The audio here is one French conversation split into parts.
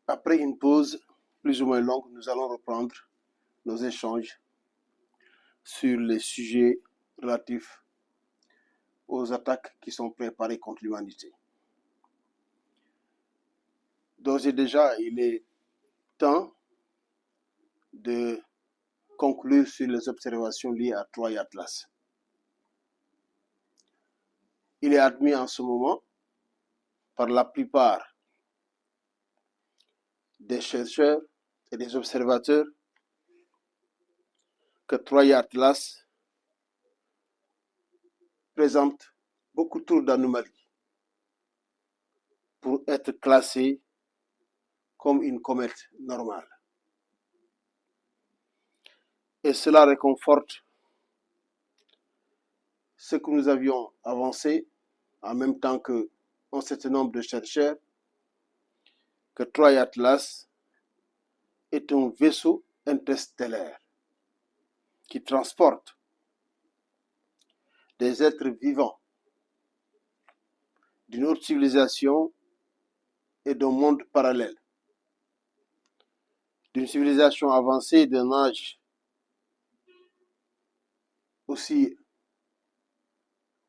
Après une pause plus ou moins longue, nous allons reprendre nos échanges sur les sujets relatifs aux attaques qui sont préparées contre l'humanité. D'ores et déjà, il est temps de conclure sur les observations liées à Troie et Atlas. Il est admis en ce moment par la plupart des chercheurs et des observateurs que Troie et Atlas présentent beaucoup trop d'anomalies pour être classés comme une comète normale. Et cela réconforte ce que nous avions avancé en même temps qu'un certain nombre de chercheurs, que Troie et Atlas est un vaisseau interstellaire qui transporte des êtres vivants d'une autre civilisation et d'un monde parallèle, d'une civilisation avancée d'un âge aussi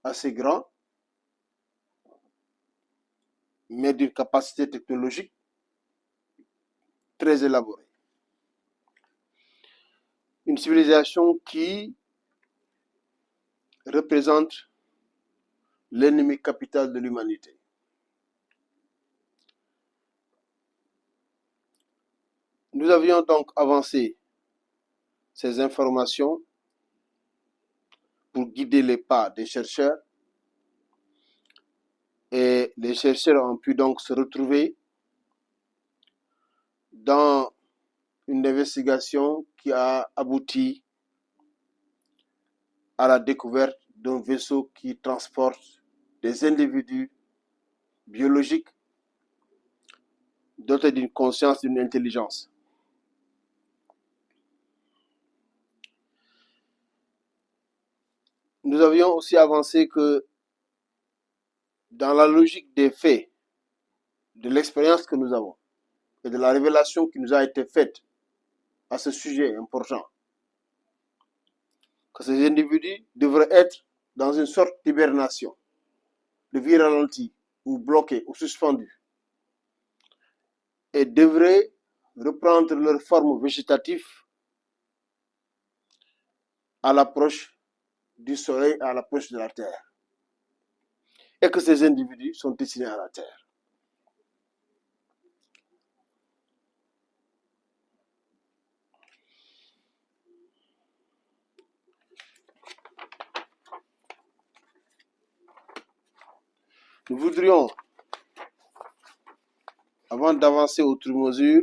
assez grand, mais d'une capacité technologique très élaborée. Une civilisation qui représente l'ennemi capital de l'humanité. Nous avions donc avancé ces informations pour guider les pas des chercheurs, et les chercheurs ont pu donc se retrouver dans une investigation qui a abouti à la découverte d'un vaisseau qui transporte des individus biologiques dotés d'une conscience, d'une intelligence. Nous avions aussi avancé que dans la logique des faits, de l'expérience que nous avons et de la révélation qui nous a été faite à ce sujet important, que ces individus devraient être dans une sorte d'hibernation, de vie ralentie, ou bloqués, ou suspendus, et devraient reprendre leur forme végétative à l'approche du Soleil, à l'approche de la Terre, et que ces individus sont destinés à la Terre. Nous voudrions, avant d'avancer outre mesure,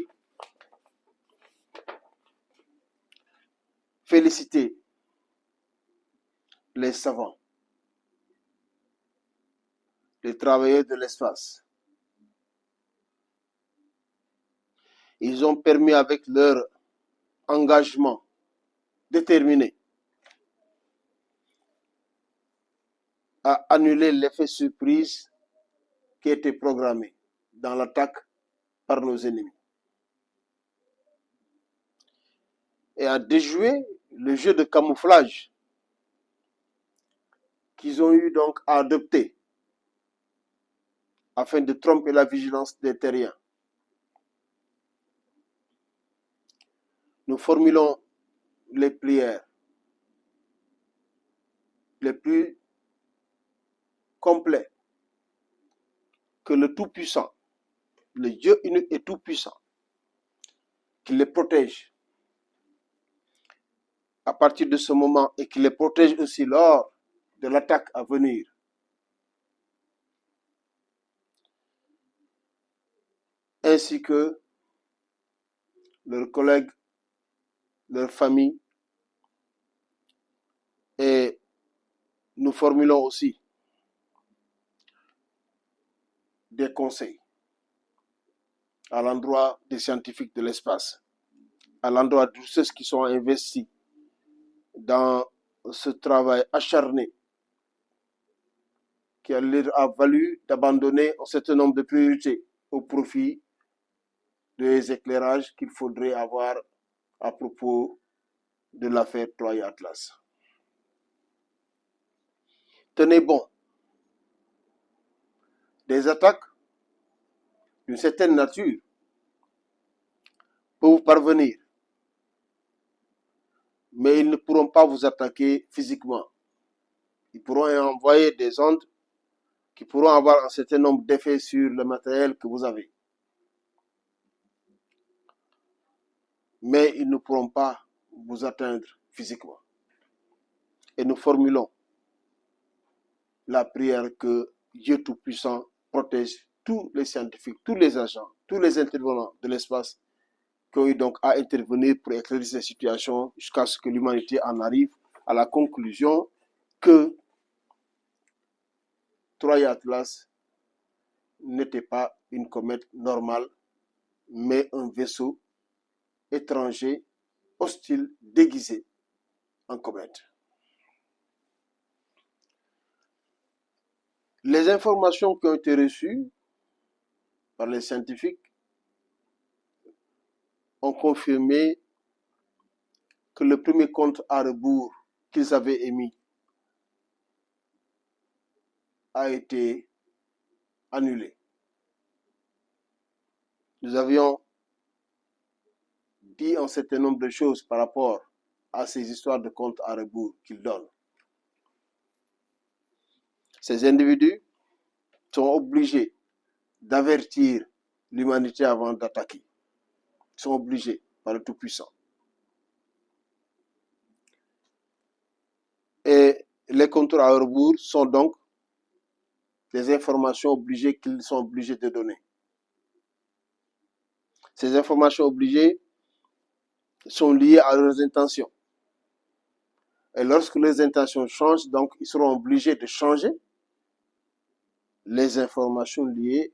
féliciter les savants, les travailleurs de l'espace. Ils ont permis, avec leur engagement déterminé, à annuler l'effet surprise qui était programmé dans l'attaque par nos ennemis, et à déjouer le jeu de camouflage qu'ils ont eu donc à adopter afin de tromper la vigilance des terriens. Nous formulons les prières les plus complets que le Tout-Puissant, le Dieu unique et Tout-Puissant, qu'il les protège à partir de ce moment et qu'il les protège aussi lors de l'attaque à venir. Ainsi que leurs collègues, leurs familles, et nous formulons aussi des conseils à l'endroit des scientifiques de l'espace, à l'endroit de tous ceux qui sont investis dans ce travail acharné qui leur a valu d'abandonner un certain nombre de priorités au profit des éclairages qu'il faudrait avoir à propos de l'affaire Troy Atlas. Tenez bon, des attaques d'une certaine nature peuvent parvenir, mais ils ne pourront pas vous attaquer physiquement. Ils pourront envoyer des ondes qui pourront avoir un certain nombre d'effets sur le matériel que vous avez. Mais ils ne pourront pas vous atteindre physiquement. Et nous formulons la prière que Dieu Tout-Puissant protège tous les scientifiques, tous les agents, tous les intervenants de l'espace qui ont eu donc à intervenir pour éclairer ces situations jusqu'à ce que l'humanité en arrive à la conclusion que Troy Atlas n'était pas une comète normale, mais un vaisseau étranger, hostile, déguisé en comète. Les informations qui ont été reçues par les scientifiques ont confirmé que le premier compte à rebours qu'ils avaient émis a été annulé. Nous avions dit un certain nombre de choses par rapport à ces histoires de compte à rebours qu'ils donnent. Ces individus sont obligés d'avertir l'humanité avant d'attaquer. Ils sont obligés par le Tout-Puissant. Et les comptes à rebours sont donc des informations obligées qu'ils sont obligés de donner. Ces informations obligées sont liées à leurs intentions. Et lorsque les intentions changent, donc ils seront obligés de changer les informations liées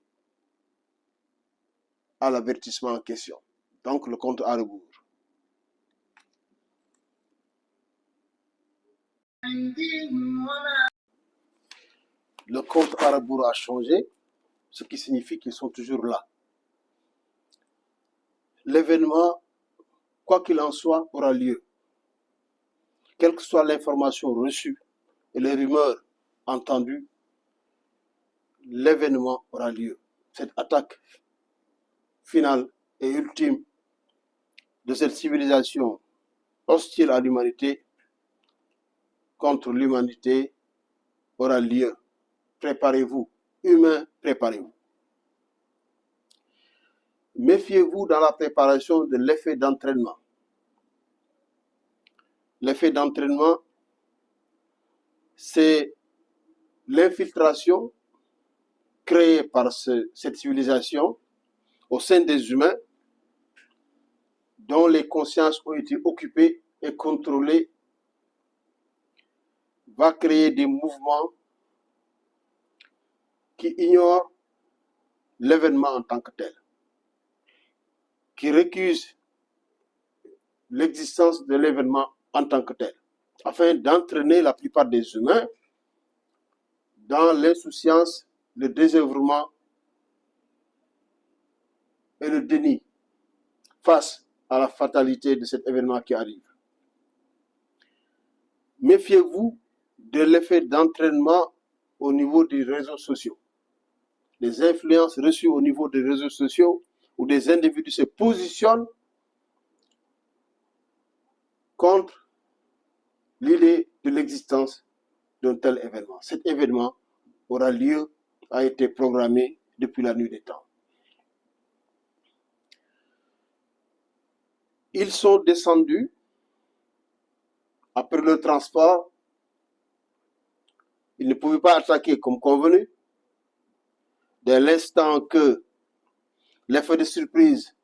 à l'avertissement en question. Donc le compte à rebours. Le compte à rebours a changé, ce qui signifie qu'ils sont toujours là. L'événement, quoi qu'il en soit, aura lieu. Quelle que soit l'information reçue et les rumeurs entendues, l'événement aura lieu. Cette attaque finale et ultime de cette civilisation hostile à l'humanité contre l'humanité aura lieu. Préparez-vous, humains, préparez-vous. Méfiez-vous dans la préparation de l'effet d'entraînement. L'effet d'entraînement, c'est l'infiltration créée par cette civilisation au sein des humains dont les consciences ont été occupées et contrôlées, va créer des mouvements qui ignorent l'événement en tant que tel, qui récusent l'existence de l'événement en tant que tel, afin d'entraîner la plupart des humains dans l'insouciance, le désœuvrement et le déni face à la fatalité de cet événement qui arrive. Méfiez-vous de l'effet d'entraînement au niveau des réseaux sociaux. Les influences reçues au niveau des réseaux sociaux où des individus se positionnent contre l'idée de l'existence d'un tel événement. Cet événement aura lieu, a été programmé depuis la nuit des temps. Ils sont descendus après le transport. Ils ne pouvaient pas attaquer comme convenu. Dès l'instant que l'effet de surprise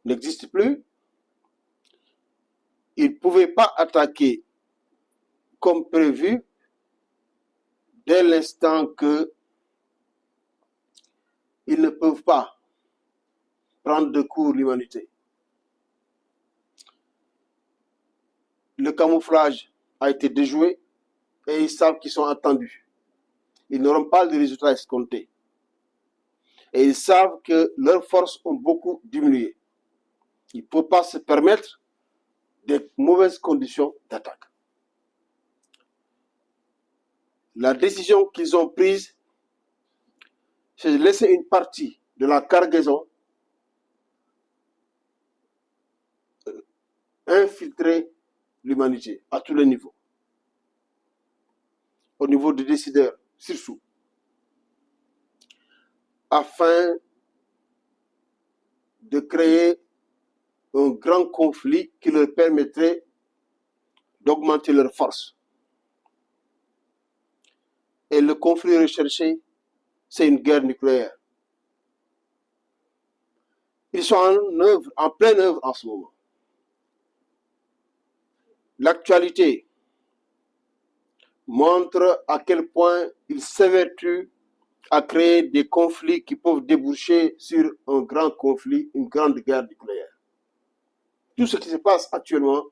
n'existe plus, ils ne pouvaient pas attaquer comme prévu dès l'instant que ils ne peuvent pas prendre de court l'humanité. Le camouflage a été déjoué et ils savent qu'ils sont attendus. Ils n'auront pas le résultat escompté. Et ils savent que leurs forces ont beaucoup diminué. Ils ne peuvent pas se permettre des mauvaises conditions d'attaque. La décision qu'ils ont prise, c'est de laisser une partie de la cargaison infiltrer l'humanité à tous les niveaux. Au niveau des décideurs, surtout, afin de créer un grand conflit qui leur permettrait d'augmenter leur force. Et le conflit recherché, c'est une guerre nucléaire. Ils sont en pleine œuvre en ce moment. L'actualité montre à quel point ils s'évertuent à créer des conflits qui peuvent déboucher sur un grand conflit, une grande guerre nucléaire. Tout ce qui se passe actuellement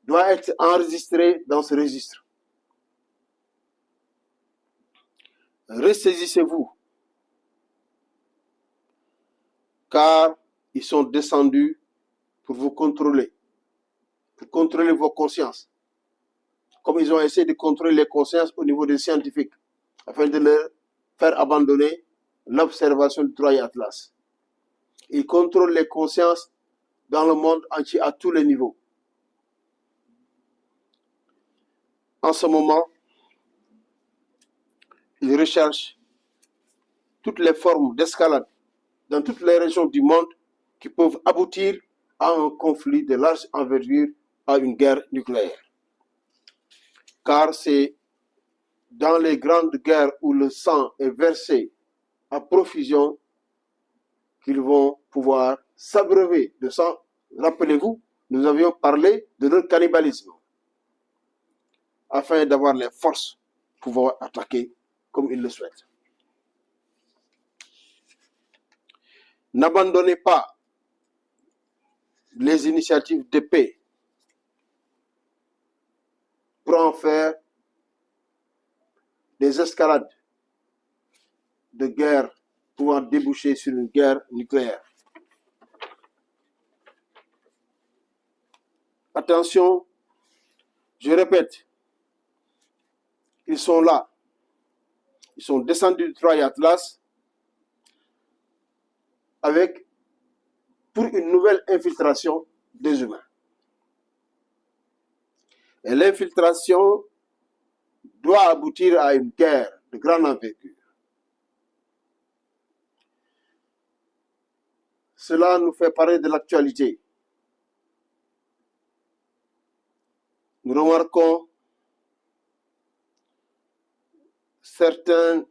doit être enregistré dans ce registre. Ressaisissez-vous, car ils sont descendus pour vous contrôler, pour contrôler vos consciences, comme ils ont essayé de contrôler les consciences au niveau des scientifiques, afin de leur faire abandonner l'observation du Troie Atlas. Ils contrôlent les consciences dans le monde entier à tous les niveaux. En ce moment, ils recherchent toutes les formes d'escalade dans toutes les régions du monde qui peuvent aboutir à un conflit de large envergure, à une guerre nucléaire. Car c'est dans les grandes guerres où le sang est versé à profusion qu'ils vont pouvoir s'abreuver de sang. Rappelez-vous, nous avions parlé de leur cannibalisme, afin d'avoir les forces pour pouvoir attaquer comme ils le souhaitent. N'abandonnez pas les initiatives de paix pour en faire des escalades de guerre pouvant déboucher sur une guerre nucléaire. Attention, je répète, ils sont là. Ils sont descendus du Troie Atlas pour une nouvelle infiltration des humains. Et l'infiltration doit aboutir à une guerre de grande envergure. Cela nous fait parler de l'actualité. Nous remarquons certains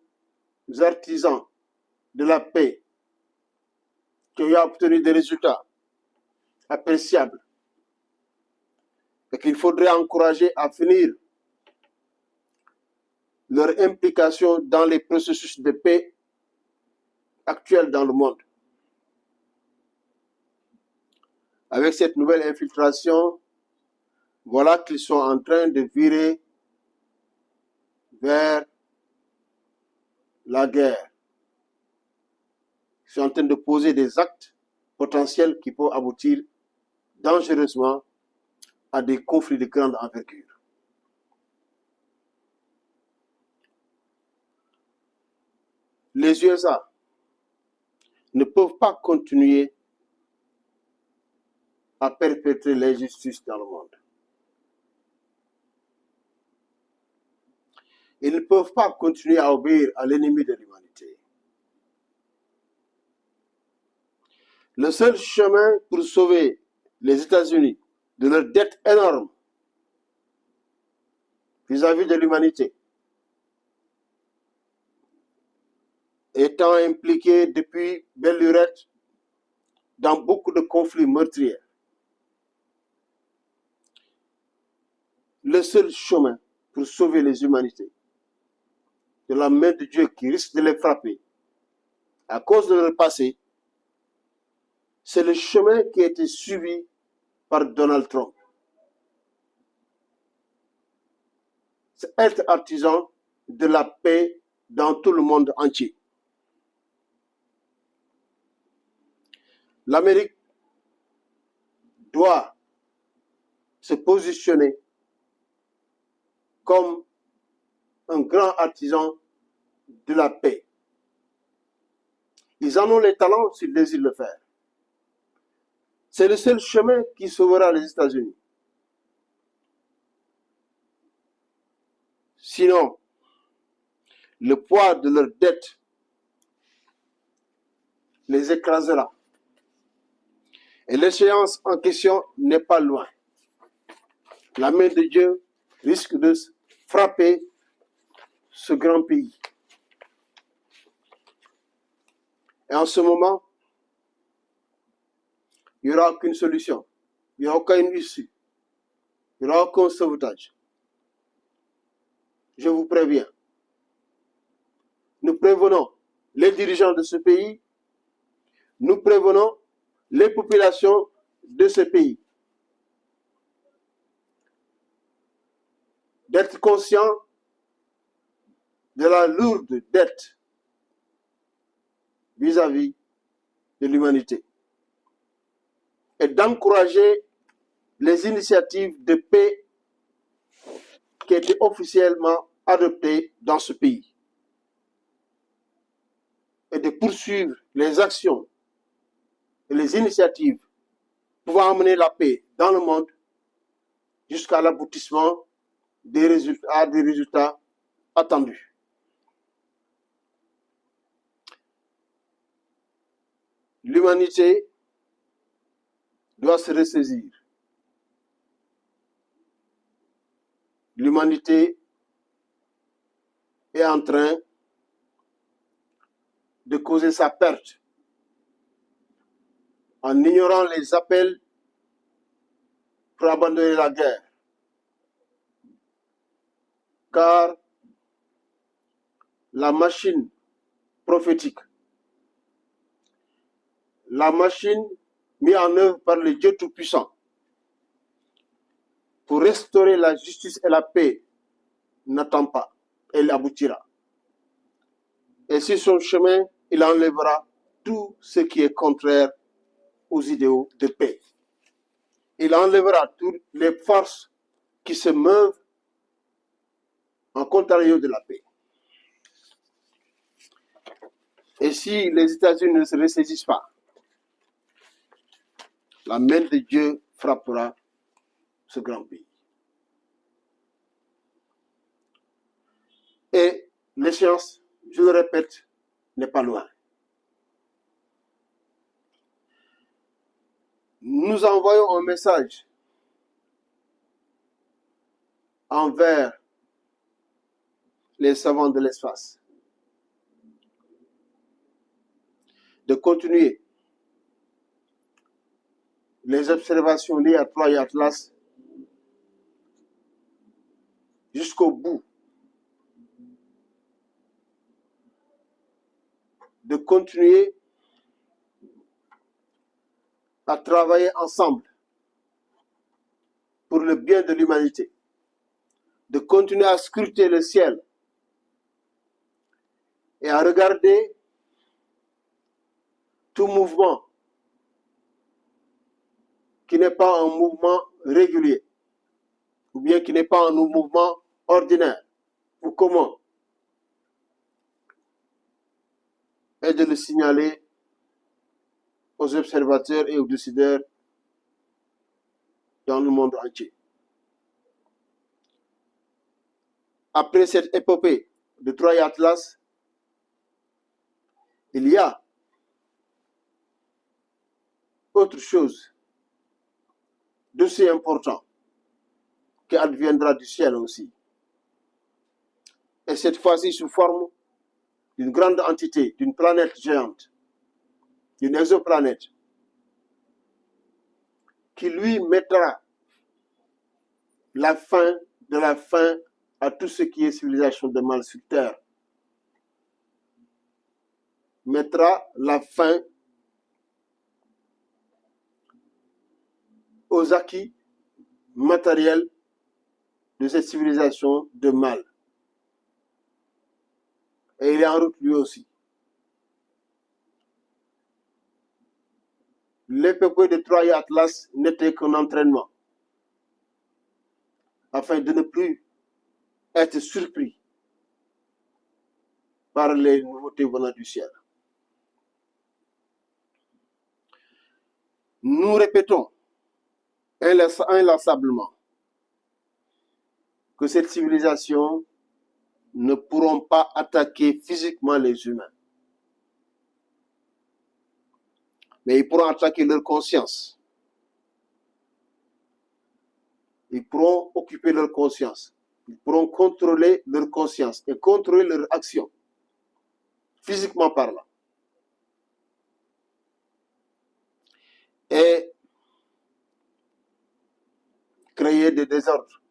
artisans de la paix qui ont obtenu des résultats appréciables et qu'il faudrait encourager à finir leur implication dans les processus de paix actuels dans le monde. Avec cette nouvelle infiltration, voilà qu'ils sont en train de virer vers la guerre. Ils sont en train de poser des actes potentiels qui peuvent aboutir dangereusement à des conflits de grande envergure. Les USA ne peuvent pas continuer à perpétrer l'injustice dans le monde. Ils ne peuvent pas continuer à obéir à l'ennemi de l'humanité. Le seul chemin pour sauver les États-Unis de leur dette énorme vis-à-vis de l'humanité, étant impliqués depuis belle lurette dans beaucoup de conflits meurtriers, le seul chemin pour sauver les humanités de la main de Dieu qui risque de les frapper à cause de leur passé, c'est le chemin qui a été suivi par Donald Trump. C'est être artisan de la paix dans tout le monde entier. l'Amérique doit se positionner comme un grand artisan de la paix. Ils en ont les talents s'ils désirent le faire. C'est le seul chemin qui sauvera les États-Unis. Sinon, le poids de leur dette les écrasera. Et l'échéance en question n'est pas loin. La main de Dieu risque de frapper ce grand pays. Et en ce moment, il n'y aura aucune solution. Il n'y aura aucune issue. Il n'y aura aucun sauvetage. Je vous préviens. Nous prévenons les dirigeants de ce pays. Nous prévenons les populations de ce pays d'être conscients de la lourde dette vis-à-vis de l'humanité et d'encourager les initiatives de paix qui étaient officiellement adoptées dans ce pays et de poursuivre les actions et les initiatives pouvant amener la paix dans le monde jusqu'à l'aboutissement des résultats attendus. L'humanité doit se ressaisir. L'humanité est en train de causer sa perte en ignorant les appels pour abandonner la guerre. Car la machine prophétique, la machine mise en œuvre par le Dieu Tout-Puissant pour restaurer la justice et la paix n'attend pas, elle aboutira. Et sur son chemin, il enlèvera tout ce qui est contraire aux idéaux de paix. Il enlèvera toutes les forces qui se meuvent en contrario de la paix. Et si les États-Unis ne se ressaisissent pas, la main de Dieu frappera ce grand pays. Et l'échéance, je le répète, n'est pas loin. Nous envoyons un message envers les savants de l'espace de continuer les observations liées à Troie et Atlas jusqu'au bout, de continuer à travailler ensemble pour le bien de l'humanité, de continuer à scruter le ciel et à regarder tout mouvement qui n'est pas un mouvement régulier, ou bien qui n'est pas un mouvement ordinaire ou commun, et de le signaler aux observateurs et aux décideurs dans le monde entier. Après cette épopée de Troie et Atlas, il y a autre chose d'aussi important qui adviendra du ciel aussi. Et cette fois-ci sous forme d'une grande entité, d'une planète géante, d'une exoplanète, qui lui mettra la fin de la fin à tout ce qui est civilisation de mal sur Terre. Mettra la fin aux acquis matériels de cette civilisation de mal. Et il est en route lui aussi. l'épopée de Troie et Atlas n'était qu'un entraînement afin de ne plus être surpris par les nouveautés venant du ciel. Nous répétons inlassablement que cette civilisation ne pourront pas attaquer physiquement les humains. Mais ils pourront attaquer leur conscience. Ils pourront occuper leur conscience. Ils pourront contrôler leur conscience et contrôler leur action, physiquement parlant. Et créer des désordres,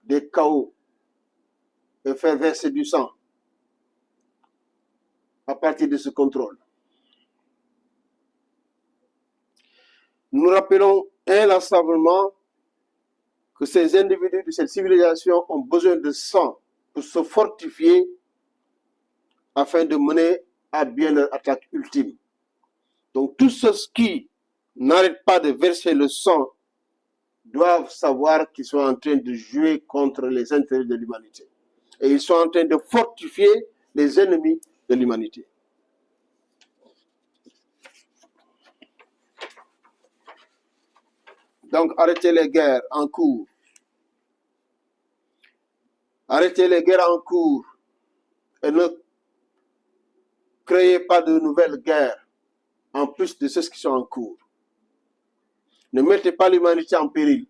des chaos, et faire verser du sang à partir de ce contrôle. Nous rappelons inlassablement que ces individus de cette civilisation ont besoin de sang pour se fortifier afin de mener à bien leur attaque ultime. Donc tous ceux qui n'arrêtent pas de verser le sang doivent savoir qu'ils sont en train de jouer contre les intérêts de l'humanité. Et ils sont en train de fortifier les ennemis de l'humanité. Donc arrêtez les guerres en cours. Arrêtez les guerres en cours et ne créez pas de nouvelles guerres en plus de ceux qui sont en cours. Ne mettez pas l'humanité en péril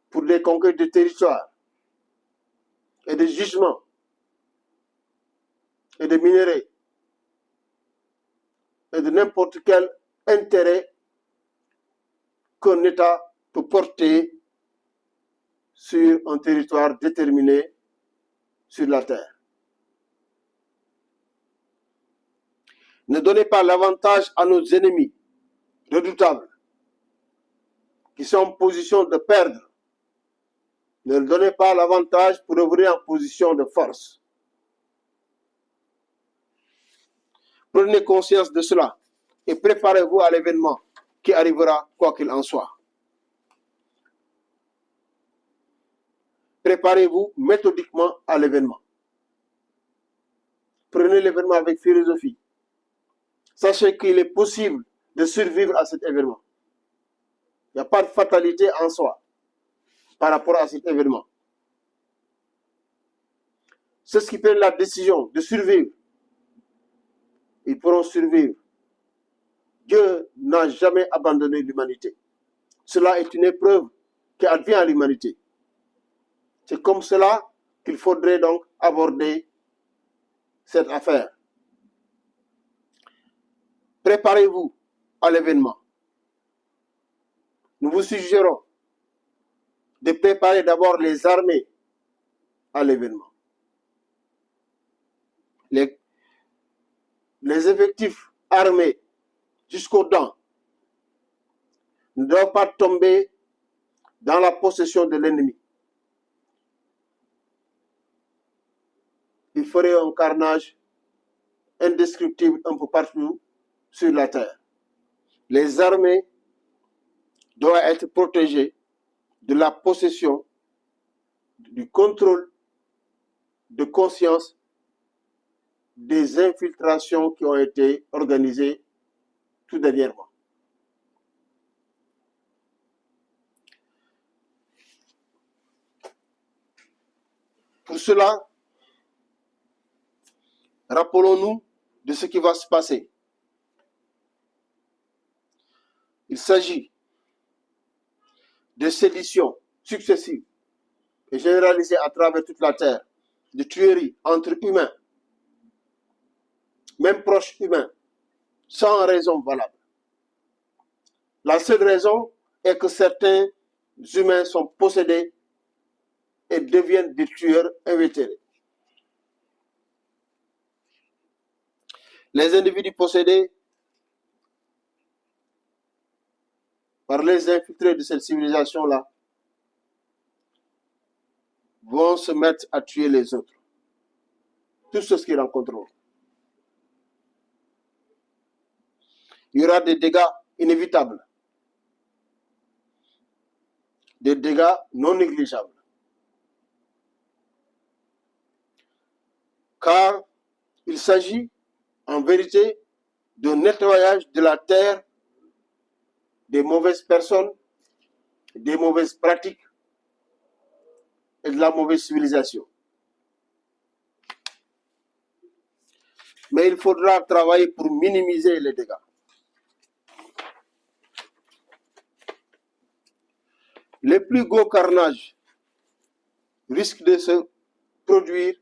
pour des conquêtes de territoires et de jugements et de minerais et de n'importe quel intérêt qu'un État peut porter sur un territoire déterminé sur la terre. Ne donnez pas l'avantage à nos ennemis redoutables qui sont en position de perdre. Ne leur donnez pas l'avantage pour revenir en position de force. Prenez conscience de cela et préparez-vous à l'événement qui arrivera quoi qu'il en soit. Préparez-vous méthodiquement à l'événement. Prenez l'événement avec philosophie. Sachez qu'il est possible de survivre à cet événement. Il n'y a pas de fatalité en soi par rapport à cet événement. Ceux qui prennent la décision de survivre, ils pourront survivre. Dieu n'a jamais abandonné l'humanité. Cela est une épreuve qui advient à l'humanité. C'est comme cela qu'il faudrait donc aborder cette affaire. Préparez-vous à l'événement. Nous vous suggérons de préparer d'abord les armées à l'événement. Les effectifs armés jusqu'aux dents ne doivent pas tomber dans la possession de l'ennemi. Il ferait un carnage indescriptible un peu partout sur la terre. Les armées doivent être protégées de la possession, du contrôle de conscience des infiltrations qui ont été organisées tout dernièrement. Pour cela, rappelons-nous de ce qui va se passer. Il s'agit de séditions successives et généralisées à travers toute la terre, de tueries entre humains, même proches humains, sans raison valable. La seule raison est que certains humains sont possédés et deviennent des tueurs invétérés. Les individus possédés par les infiltrés de cette civilisation-là vont se mettre à tuer les autres, tous ceux qu'ils rencontreront. il y aura des dégâts inévitables, des dégâts non négligeables. Car il s'agit en vérité d'un nettoyage de la terre des mauvaises personnes, des mauvaises pratiques et de la mauvaise civilisation. Mais il faudra travailler pour minimiser les dégâts. Les plus gros carnages risquent de se produire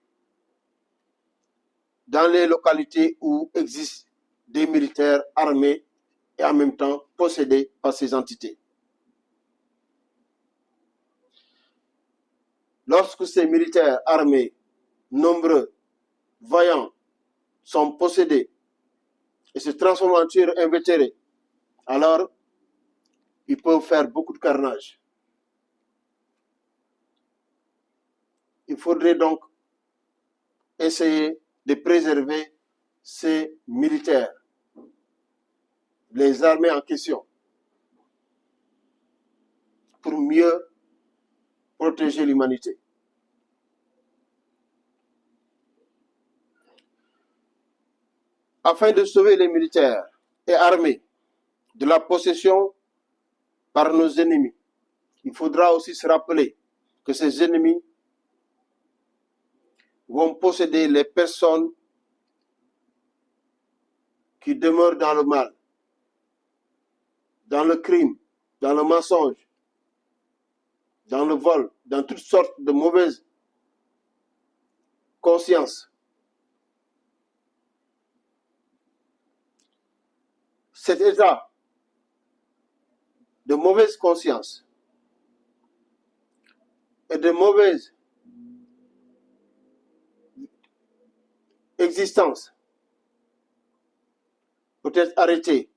dans les localités où existent des militaires armés et en même temps possédés par ces entités. Lorsque ces militaires armés, nombreux, vaillants, sont possédés et se transforment en tueurs invétérés, alors ils peuvent faire beaucoup de carnage. Il faudrait donc essayer de préserver ces militaires, les armées en question, pour mieux protéger l'humanité. Afin de sauver les militaires et armées de la possession par nos ennemis, il faudra aussi se rappeler que ces ennemis vont posséder les personnes qui demeurent dans le mal, dans le crime, dans le mensonge, dans le vol, dans toutes sortes de mauvaises consciences. Cet état de mauvaise conscience et de mauvaise existence peut être arrêté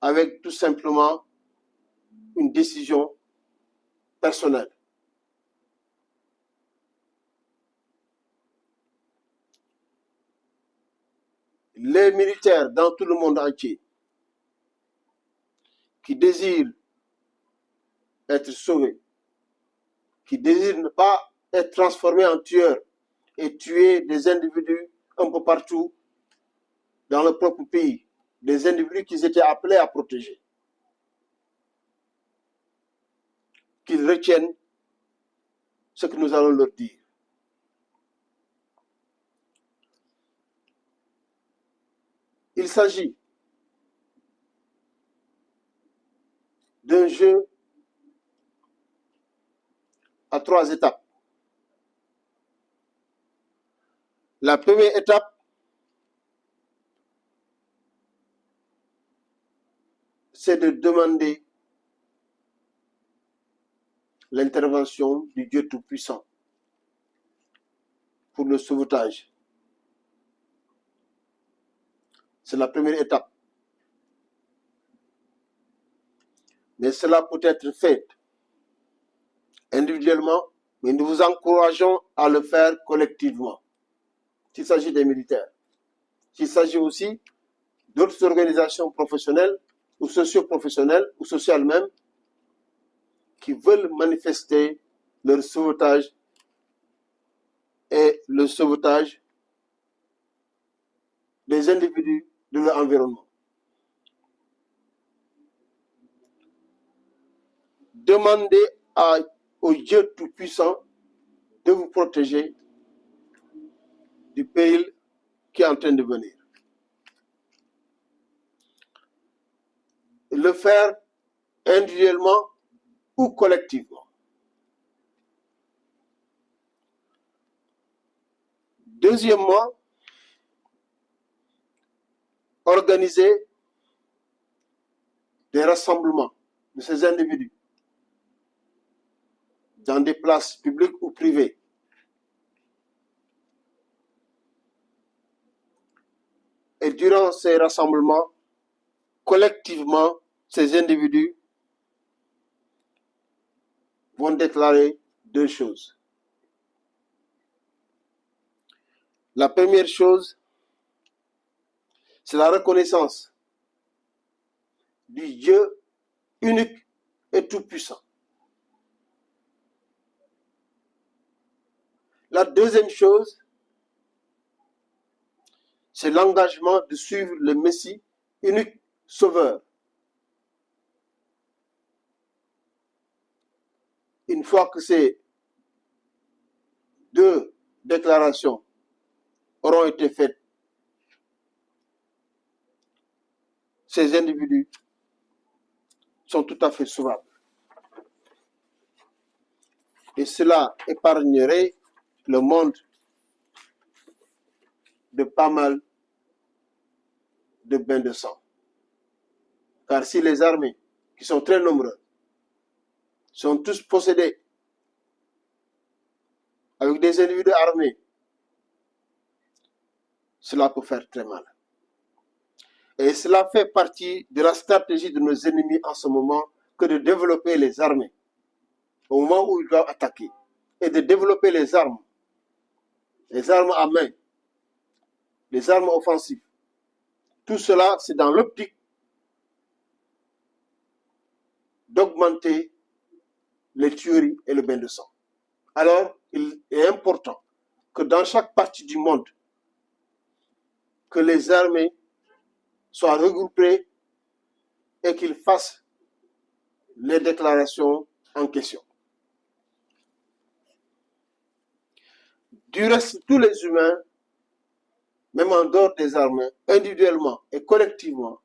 avec tout simplement une décision personnelle. Les militaires dans tout le monde entier qui désirent être sauvés, qui désirent ne pas être transformés en tueurs et tuer des individus un peu partout dans leur propre pays, des individus qu'ils étaient appelés à protéger, qu'ils retiennent ce que nous allons leur dire. Il s'agit d'un jeu à 3 étapes. La première étape, c'est de demander l'intervention du Dieu Tout-Puissant pour le sauvetage. C'est la première étape. Mais cela peut être fait individuellement, mais nous vous encourageons à le faire collectivement. S'il s'agit des militaires, s'il s'agit aussi d'autres organisations professionnelles ou socio-professionnelles ou sociales même qui veulent manifester leur sauvetage et le sauvetage des individus de leur environnement. Demandez au Dieu Tout-Puissant de vous protéger du péril qui est en train de venir. Le faire individuellement ou collectivement. Deuxièmement, organiser des rassemblements de ces individus dans des places publiques ou privées. Et durant ces rassemblements, collectivement, ces individus vont déclarer 2 choses. La première chose, C'est la reconnaissance du Dieu unique et tout-puissant. La deuxième chose, c'est l'engagement de suivre le Messie unique sauveur. Une fois que ces deux déclarations auront été faites, ces individus sont tout à fait sauvables. Et cela épargnerait le monde de pas mal de bains de sang. Car si les armées, qui sont très nombreuses, sont tous possédées avec des individus armés, cela peut faire très mal. Et cela fait partie de la stratégie de nos ennemis en ce moment, que de développer les armées au moment où ils doivent attaquer, et de développer les armes à main, les armes offensives. Tout cela, c'est dans l'optique d'augmenter les tueries et le bain de sang. Alors, il est important que dans chaque partie du monde, que les armées soient regroupées et qu'ils fassent les déclarations en question. Du reste, tous les humains, même en dehors des armées, individuellement et collectivement,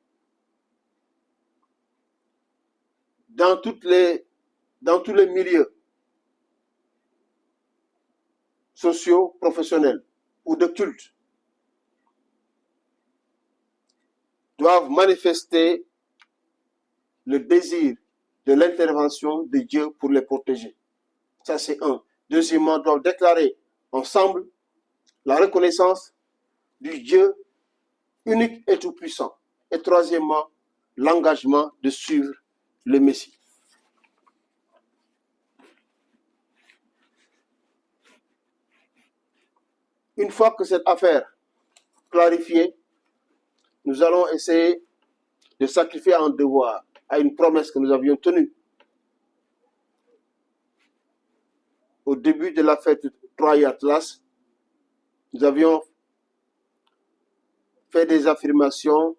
dans tous les milieux sociaux, professionnels ou de culte, doivent manifester le désir de l'intervention de Dieu pour les protéger. Ça, c'est un. Deuxièmement, doivent déclarer ensemble la reconnaissance du Dieu unique et tout-puissant. Et troisièmement, l'engagement de suivre le Messie. Une fois que cette affaire clarifiée, nous allons essayer de sacrifier un devoir à une promesse que nous avions tenue au début de la fête de Troie et Atlas. Nous avions fait des affirmations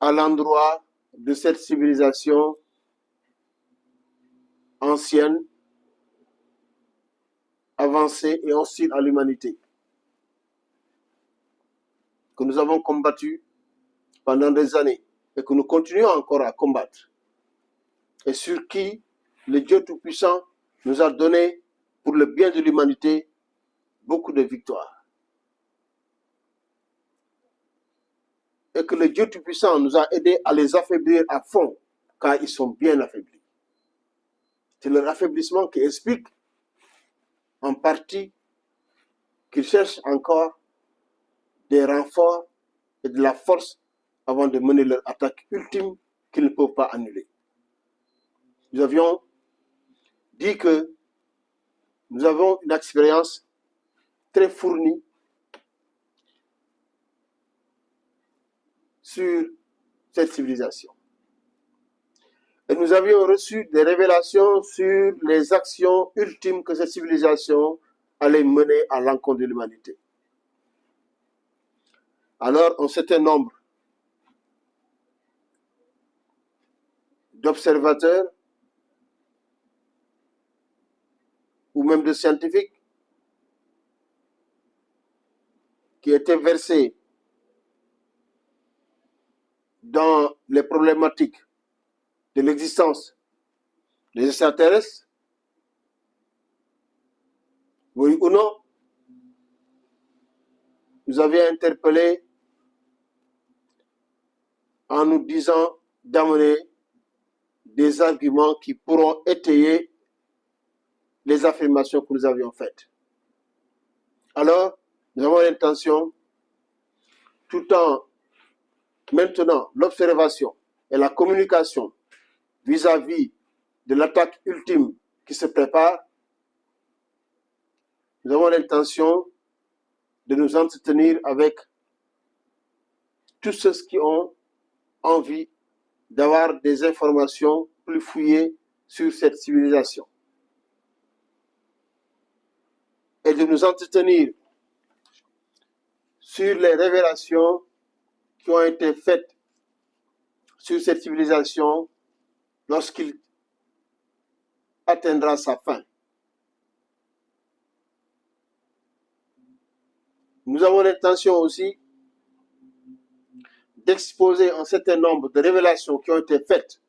à l'endroit de cette civilisation ancienne, avancée et hostile à l'humanité, que nous avons combattu pendant des années et que nous continuons encore à combattre, et sur qui le Dieu Tout-Puissant nous a donné, pour le bien de l'humanité, beaucoup de victoires. Et que le Dieu Tout-Puissant nous a aidés à les affaiblir à fond, car ils sont bien affaiblis. C'est leur affaiblissement qui explique en partie qu'ils cherchent encore des renforts et de la force avant de mener leur attaque ultime qu'ils ne peuvent pas annuler. Nous avions dit que nous avons une expérience très fournie sur cette civilisation. Et nous avions reçu des révélations sur les actions ultimes que cette civilisation allait mener à l'encontre de l'humanité. Alors, un certain nombre d'observateurs ou même de scientifiques qui étaient versés dans les problématiques de l'existence des extraterrestres, oui ou non, nous avions interpellé en nous disant d'amener des arguments qui pourront étayer les affirmations que nous avions faites. Alors, nous avons l'intention, tout en maintenant l'observation et la communication vis-à-vis de l'attaque ultime qui se prépare, nous avons l'intention de nous entretenir avec tous ceux qui ont envie d'avoir des informations plus fouillées sur cette civilisation. Et de nous entretenir sur les révélations qui ont été faites sur cette civilisation lorsqu'il atteindra sa fin. Nous avons l'intention aussi d'exposer un certain nombre de révélations qui ont été faites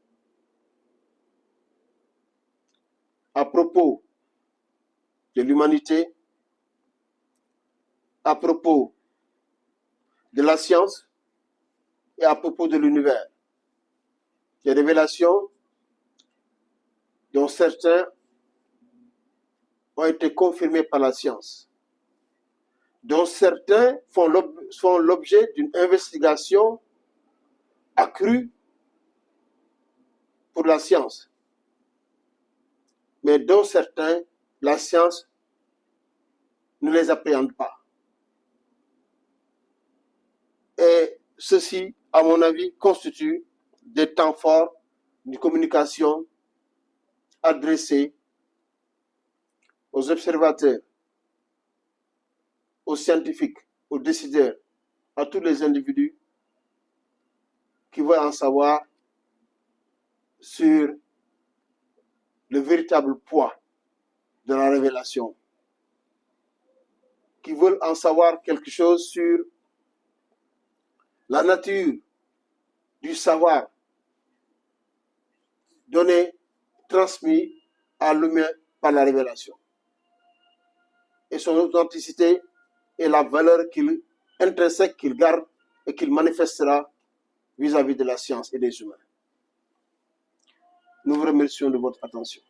à propos de l'humanité, à propos de la science et à propos de l'univers. Des révélations dont certains ont été confirmés par la science, dont certains font l'objet d'une investigation accrue pour la science, mais dont certains, la science ne les appréhende pas. Et ceci, à mon avis, constitue des temps forts de communication adressés aux observateurs, aux scientifiques, aux décideurs, à tous les individus qui veulent en savoir sur le véritable poids de la révélation, qui veulent en savoir quelque chose sur la nature du savoir donné, transmis à l'humain par la révélation, et son authenticité et la valeur intrinsèque qu'il garde et qu'il manifestera vis-à-vis de la science et des humains. Nous vous remercions de votre attention.